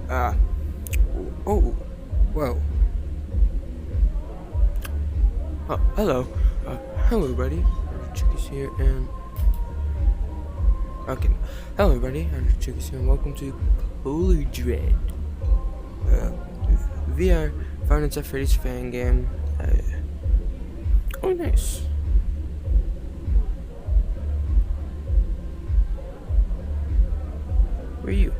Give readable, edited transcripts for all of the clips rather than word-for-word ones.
Uh, oh, well, hello. Hello, everybody. Chickies here, and okay. Hello, everybody. I'm Chickies here, and welcome to PolarDread. Uh, VR Five Nights at Freddy's fan game. Oh, nice. Where are you?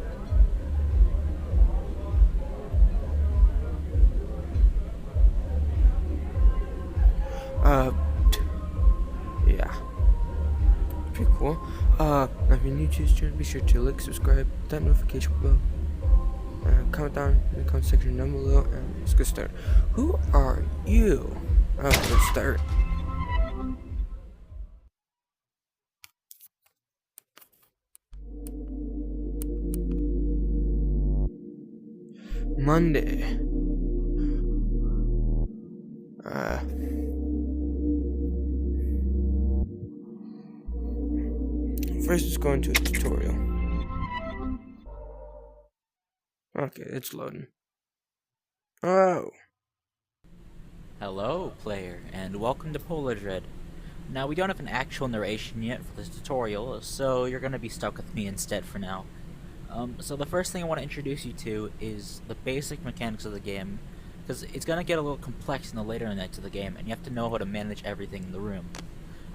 Uh, yeah. Pretty cool. If you're new to this channel, be sure to like, subscribe, that notification bell, comment down in the comment section down below, and let's get started. Who are you? Let's start. Monday. Uh, First, let's go into a tutorial. Okay, it's loading. Oh. Hello, player, and welcome to PolarDread. Now, we don't have an actual narration yet for this tutorial, so you're going to be stuck with me instead for now. So the first thing I want to introduce you to is the basic mechanics of the game, because it's going to get a little complex in the later nights of the game, and you have to know how to manage everything in the room.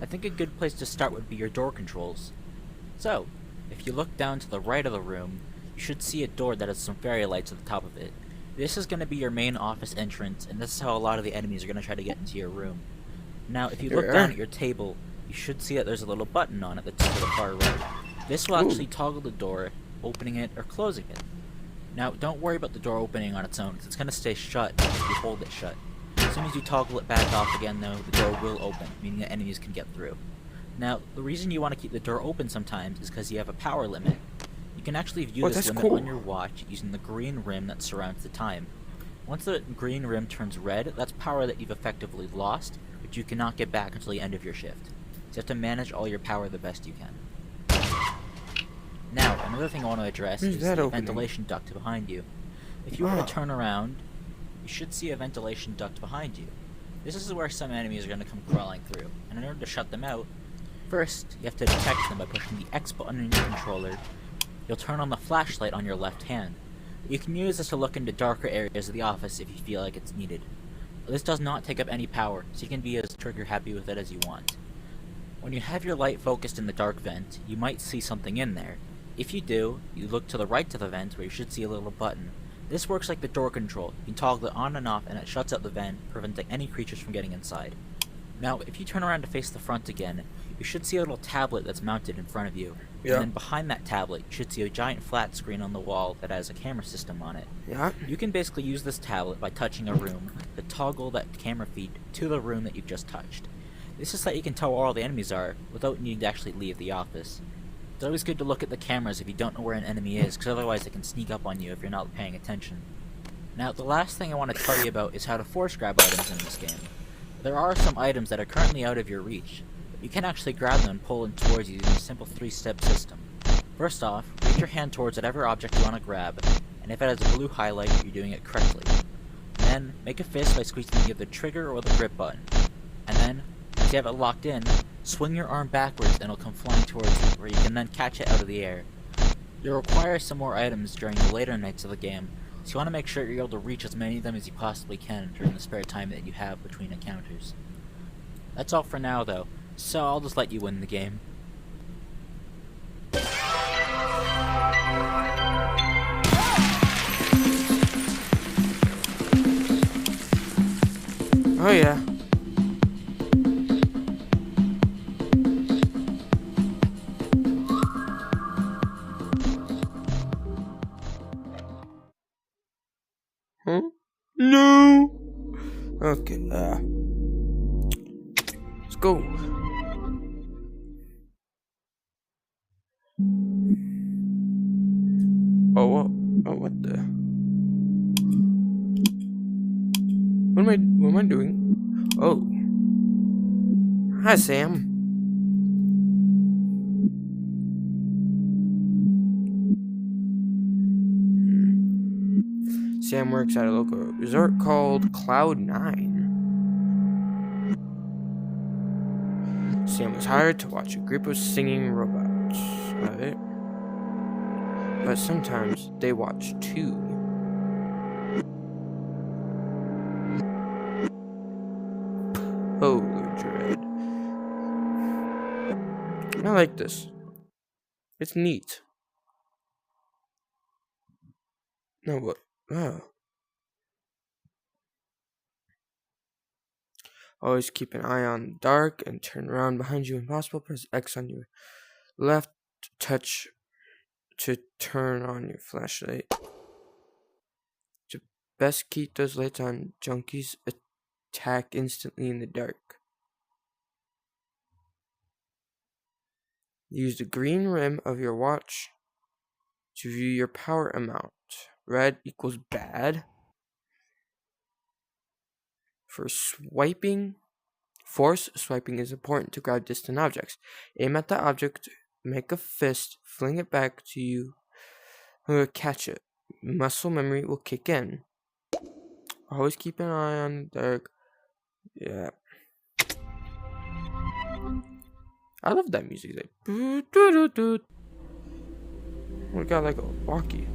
I think a good place to start would be your door controls. So, if you look down to the right of the room, you should see a door that has some fairy lights at the top of it. This is going to be your main office entrance, and this is how a lot of the enemies are going to try to get into your room. Now, if you look down at your table, you should see that there's a little button on it that's to the far right. This will actually toggle the door, opening it or closing it. Now, don't worry about the door opening on its own, because it's going to stay shut if you hold it shut. As soon as you toggle it back off again, though, the door will open, meaning that enemies can get through. Now, the reason you want to keep the door open sometimes is because you have a power limit. You can actually view this limit on your watch using the green rim that surrounds the time. Once the green rim turns red, that's power that you've effectively lost, which you cannot get back until the end of your shift. So you have to manage all your power the best you can. Now, another thing I want to address is the ventilation duct behind you. If you were to turn around, you should see a ventilation duct behind you. This is where some enemies are going to come crawling through, and in order to shut them out, first, you have to detect them by pushing the X button on your controller. You'll turn on the flashlight on your left hand. You can use this to look into darker areas of the office if you feel like it's needed. This does not take up any power, so you can be as trigger happy with it as you want. When you have your light focused in the dark vent, you might see something in there. If you do, you look to the right to the vent where you should see a little button. This works like the door control. You can toggle it on and off and it shuts out the vent, preventing any creatures from getting inside. Now, if you turn around to face the front again, you should see a little tablet that's mounted in front of you. Yeah. And then behind that tablet, you should see a giant flat screen on the wall that has a camera system on it. Yeah. You can basically use this tablet by touching a room to toggle that camera feed to the room that you've just touched. This is so that you can tell where all the enemies are without needing to actually leave the office. It's always good to look at the cameras if you don't know where an enemy is, because otherwise they can sneak up on you if you're not paying attention. Now, the last thing I want to tell you about is how to force grab items in this game. There are some items that are currently out of your reach, but you can actually grab them and pull them towards you using a simple 3-step system. First off, reach your hand towards whatever object you want to grab, and if it has a blue highlight, you're doing it correctly. Then, make a fist by squeezing either the trigger or the grip button. And then, once you have it locked in, swing your arm backwards and it'll come flying towards you, where you can then catch it out of the air. You'll require some more items during the later nights of the game, so you want to make sure you're able to reach as many of them as you possibly can during the spare time that you have between encounters. That's all for now though, so I'll just let you win the game. Oh yeah. Huh? No. Okay. Let's go. Oh, what the? What am I doing? Oh. Hi, Sam. Sam works at a local resort called Cloud9. Sam was hired to watch a group of singing robots. Right? But sometimes they watch too. PolarDread. I like this. It's neat. No, what? Oh. Always keep an eye on the dark and turn around behind you when possible. Press X on your left touch to turn on your flashlight. To best keep those lights on, junkies attack instantly in the dark. Use the green rim of your watch to view your power amount. Red equals bad. Force swiping is important to grab distant objects. Aim at the object, make a fist, fling it back to you, catch it. Muscle memory will kick in. Always keep an eye on the dark. Yeah. I love that music. Like, we got like a walkie.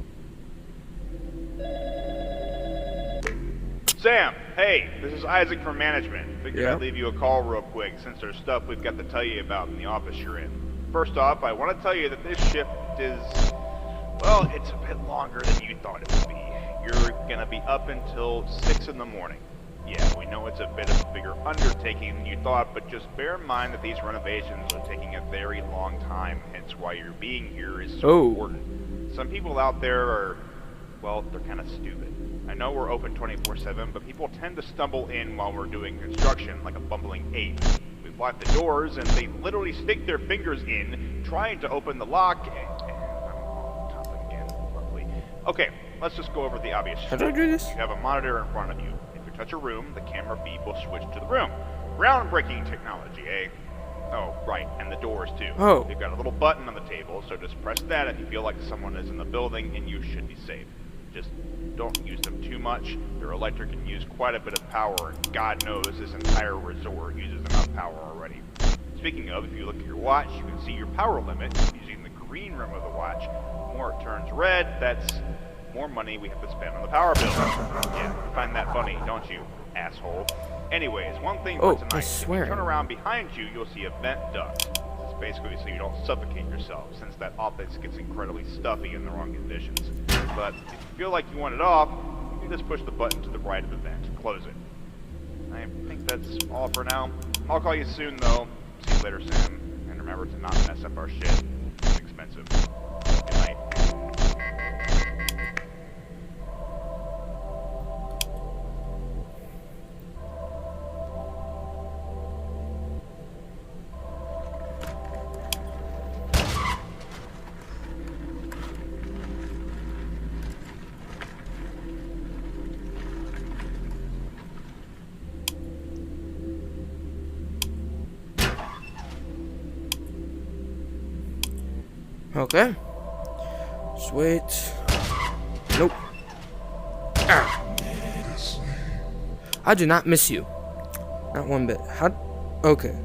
Sam, hey, this is Isaac from management. Figured Yeah? I'd leave you a call real quick since there's stuff we've got to tell you about in the office you're in. First off, I want to tell you that this shift is, well, it's a bit longer than you thought it would be. You're gonna be up until 6 in the morning. Yeah, we know it's a bit of a bigger undertaking than you thought, but just bear in mind that these renovations are taking a very long time, hence why your being here is so important. Some people out there are, well, they're kind of stupid. I know we're open 24/7, but people tend to stumble in while we're doing construction like a bumbling ape. We've locked the doors, and they literally stick their fingers in, trying to open the lock, and I'm on top again, lovely. Okay, let's just go over the obvious How do I do this? You have a monitor in front of you. If you touch a room, the camera feed will switch to the room. Groundbreaking technology, eh? Oh, right, and the doors too. Oh. They've got a little button on the table, so just press that if you feel like someone is in the building, and you should be safe. Just don't use them too much. Their electric can use quite a bit of power, and God knows this entire resort uses enough power already. Speaking of, if you look at your watch, you can see your power limit using the green rim of the watch. The more it turns red, that's more money we have to spend on the power bill. Yeah, you find that funny, don't you, asshole? Anyways, one thing for tonight. I If swear. you turn around behind you, you'll see a vent duct. This is basically so you don't suffocate yourself, since that office gets incredibly stuffy in the wrong conditions. But if you feel like you want it off, you can just push the button to the right of the vent and close it. I think that's all for now. I'll call you soon, though. See you later, Sam. And remember to not mess up our shit. It's expensive. Good night. Okay. Just wait. Nope. Ah. I do not miss you. Not one bit. How? Okay.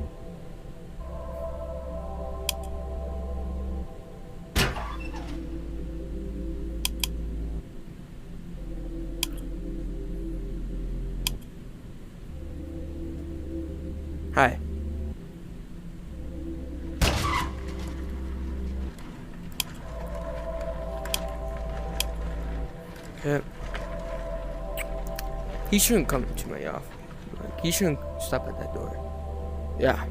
Hi. Yeah. He shouldn't come into my office. Like, he shouldn't stop at that door. Yeah.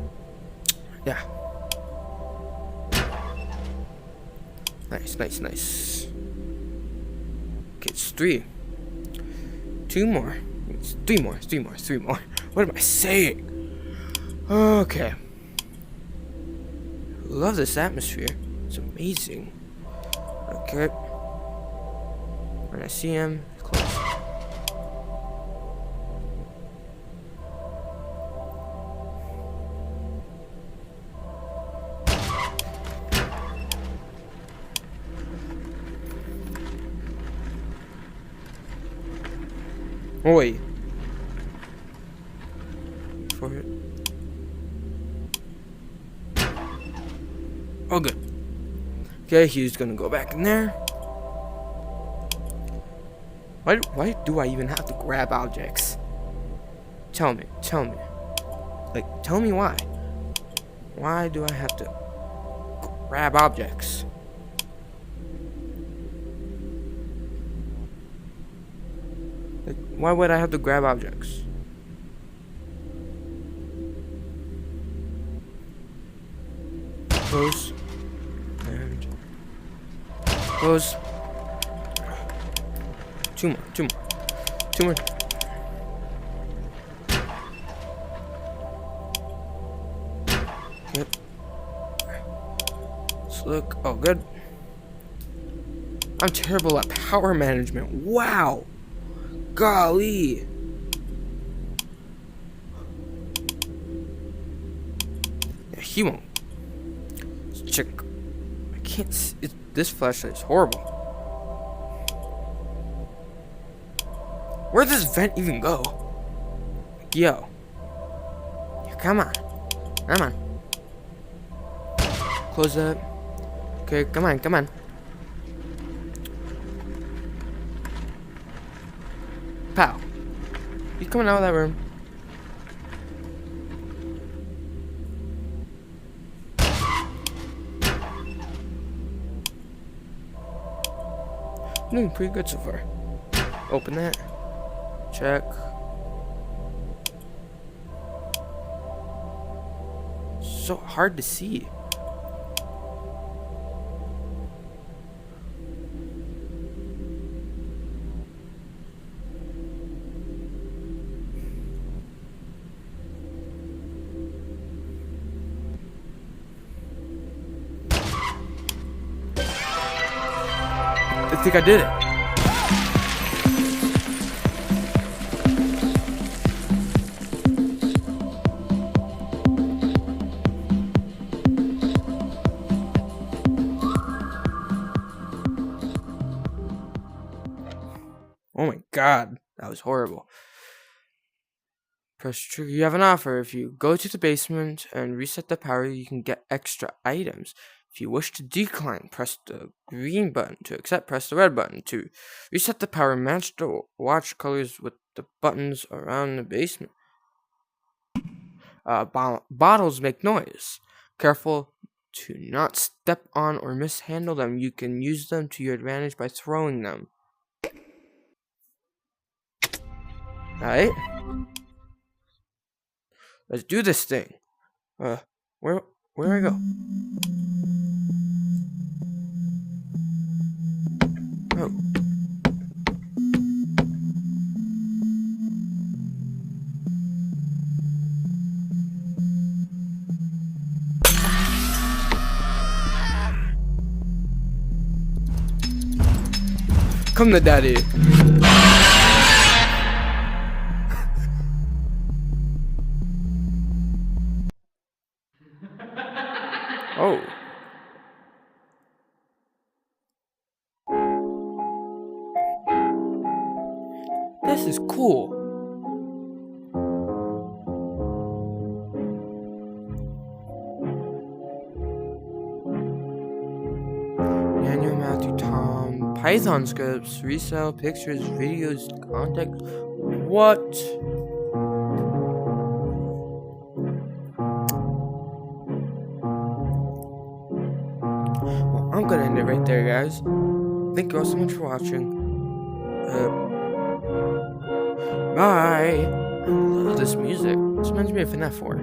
Yeah. Nice, nice, nice. Okay, it's 3. 2 more. It's 3 more, 3 more, 3 more. What am I saying? Okay. Love this atmosphere. It's amazing. Okay. When I see him, close. Oh wait. For it. Oh good. Okay, he's gonna go back in there. Why do I even have to grab objects? Tell me. Like, tell me why. Why do I have to grab objects? Like, why would I have to grab objects? Close. And close. Two more. Yep. Let's look. Oh, good. I'm terrible at power management. Wow. Golly. Yeah, he won't. Let's check. I can't see. This flashlight is horrible. Where does this vent even go? Yo. Come on. Close that. Okay, come on. Pow. You coming out of that room? Doing pretty good so far. Open that. Check. So hard to see. I think I did it. Oh my god, that was horrible. Press trigger. You have an offer. If you go to the basement and reset the power, you can get extra items. If you wish to decline, press the green button. To accept, press the red button. To reset the power, match the watch colors with the buttons around the basement. Bottles make noise. Careful to not step on or mishandle them. You can use them to your advantage by throwing them. Alright. Let's do this thing. Where do I go? Oh. Come to daddy. Oh. This is cool. Daniel, Matthew, Tom, Python scripts, resell, pictures, videos, contact. What? Well, I'm gonna end it right there, guys. Thank you all so much for watching. Bye. I love this music. This reminds me of FNAF 4.